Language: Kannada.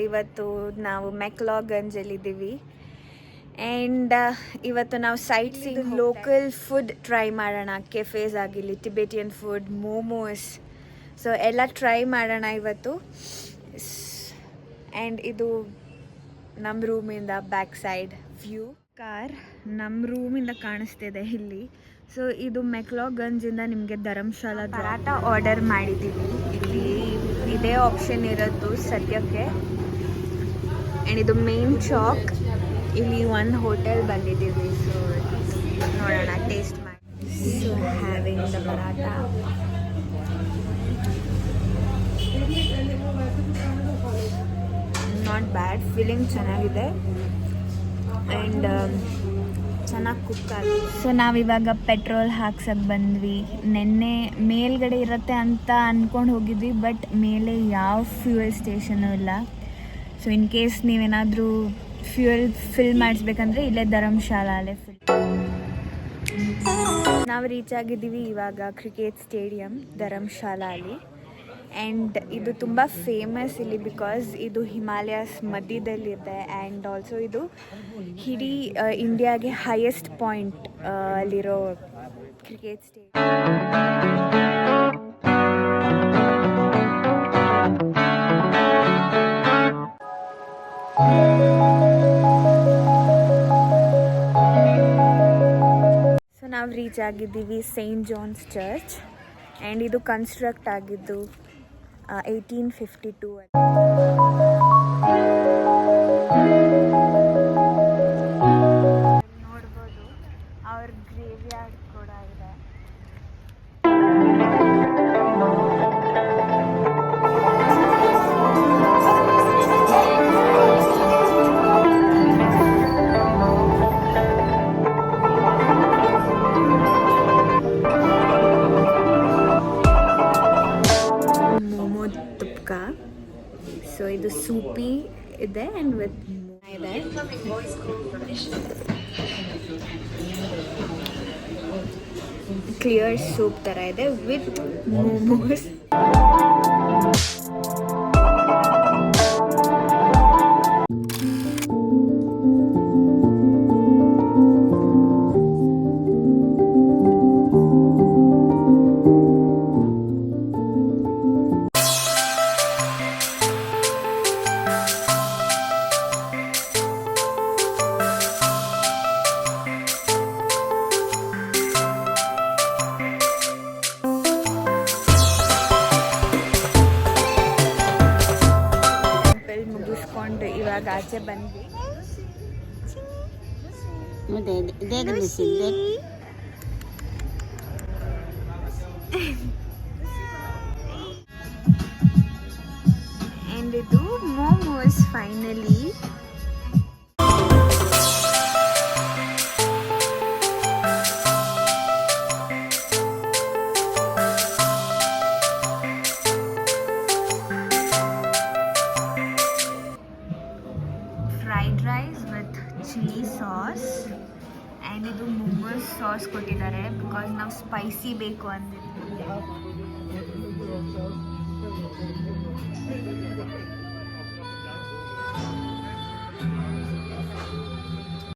ಇವತ್ತು ನಾವು ಮೆಕ್ಲಾಗಂಜಲ್ಲಿದ್ದೀವಿ ಆ್ಯಂಡ್ ಇವತ್ತು ನಾವು ಸೈಟ್ಸಿಂಗ್ ಲೋಕಲ್ ಫುಡ್ ಟ್ರೈ ಮಾಡೋಣ. ಕೆಫೇಸ್ ಆಗಿರಲಿ, ಟಿಬೆಟಿಯನ್ ಫುಡ್, ಮೋಮೋಸ್, ಸೊ ಎಲ್ಲ ಟ್ರೈ ಮಾಡೋಣ ಇವತ್ತು. ಆ್ಯಂಡ್ ಇದು ನಮ್ಮ ರೂಮಿಂದ ಬ್ಯಾಕ್ ಸೈಡ್ ವ್ಯೂ. ಕಾರ್ ನಮ್ಮ ರೂಮಿಂದ ಕಾಣಿಸ್ತಿದೆ ಇಲ್ಲಿ. ಸೊ ಇದು ಮೆಕ್ಲಾಗಂಜಿಂದ ನಿಮಗೆ ಧರ್ಮಶಾಲಾ ಪರಾಟ ಆರ್ಡರ್ ಮಾಡಿದ್ದೀವಿ. ಇಲ್ಲಿ ಇದೇ ಆಪ್ಷನ್ ಇರೋದು ಸದ್ಯಕ್ಕೆ. ಆ್ಯಂಡ್ ಇದು ಮೇನ್ ಚಾಕ್. ಇಲ್ಲಿ ಒಂದು ಹೋಟೆಲ್ ಬಂದಿದ್ದೀವಿ. ಸೊ ನೋಡೋಣ, ಟೇಸ್ಟ್ ಮಾಡಿ. So having the paratha. Not bad, feeling ಚೆನ್ನಾಗಿದೆ ಆ್ಯಂಡ್ ಚೆನ್ನಾಗಿ ಕುಕ್ ಆಗಿದೆ. ಸೊ ನಾವಿವಾಗ ಪೆಟ್ರೋಲ್ ಹಾಕ್ಸಕ್ಕೆ ಬಂದ್ವಿ. ನೆನ್ನೆ ಮೇಲ್ಗಡೆ ಇರುತ್ತೆ ಅಂತ ಅಂದ್ಕೊಂಡು ಹೋಗಿದ್ವಿ, ಬಟ್ ಮೇಲೆ ಯಾವ ಫ್ಯೂಯಲ್ ಸ್ಟೇಷನು ಇಲ್ಲ. ಸೊ ಇನ್ ಕೇಸ್ ನೀವೇನಾದರೂ ಫ್ಯೂಯಲ್ ಫಿಲ್ ಮಾಡಿಸ್ಬೇಕಂದ್ರೆ ಇಲ್ಲೇ ಧರ್ಮಶಾಲಾಲೇ ಫಿಲ್. ನಾವು ರೀಚ್ ಆಗಿದ್ದೀವಿ ಇವಾಗ ಕ್ರಿಕೆಟ್ ಸ್ಟೇಡಿಯಂ ಧರ್ಮಶಾಲಾಲಿ. ಆ್ಯಂಡ್ ಇದು ತುಂಬ ಫೇಮಸ್ ಇಲ್ಲಿ ಬಿಕಾಸ್ ಇದು ಹಿಮಾಲಯಸ್ ಮಧ್ಯದಲ್ಲಿದೆ. ಆ್ಯಂಡ್ ಆಲ್ಸೋ ಇದು ಇಡೀ ಇಂಡಿಯಾಗೆ ಹೈಯೆಸ್ಟ್ ಪಾಯಿಂಟ್ ಅಲ್ಲಿರೋ ಕ್ರಿಕೆಟ್ ಸ್ಟೇಡಿಯಂ. ಸೊ ನಾವು ರೀಚ್ ಆಗಿದ್ದೀವಿ ಸೇಂಟ್ ಜಾನ್ಸ್ ಚರ್ಚ್. ಆ್ಯಂಡ್ ಇದು ಕನ್ಸ್ಟ್ರಕ್ಟ್ ಆಗಿದ್ದು 1852 ಅಲ್ಲಿ. ನೋಡ್ಬೋದು ಅವ್ರ ಗ್ರೇವ್ ಯಾರ್ಡ್ ಕೂಡ ಇದೆ. ಸೊ ಇದು ಸೂಪಿ ಇದೆ ಆ್ಯಂಡ್ ವಿತ್ ಇದೆ. ಕ್ಲಿಯರ್ ಸೂಪ್ ಥರ ಇದೆ ವಿತ್ ಮೋಮೋಸ್. ಮುಗಿಸ್ಕೊಂಡು ಇವಾಗ ಆಚೆ ಬಂದ್ವಿ. ಆ್ಯಂಡ್ ಇದು momos finally. Fried rice with chilli sauce and ಇದು ಮೋಮೋಸ್ ಸಾಸ್ ಕೊಟ್ಟಿದ್ದಾರೆ ಬಿಕಾಸ್ ನಾವು ಸ್ಪೈಸಿ ಬೇಕು ಅಂದಿದ್ವಿ.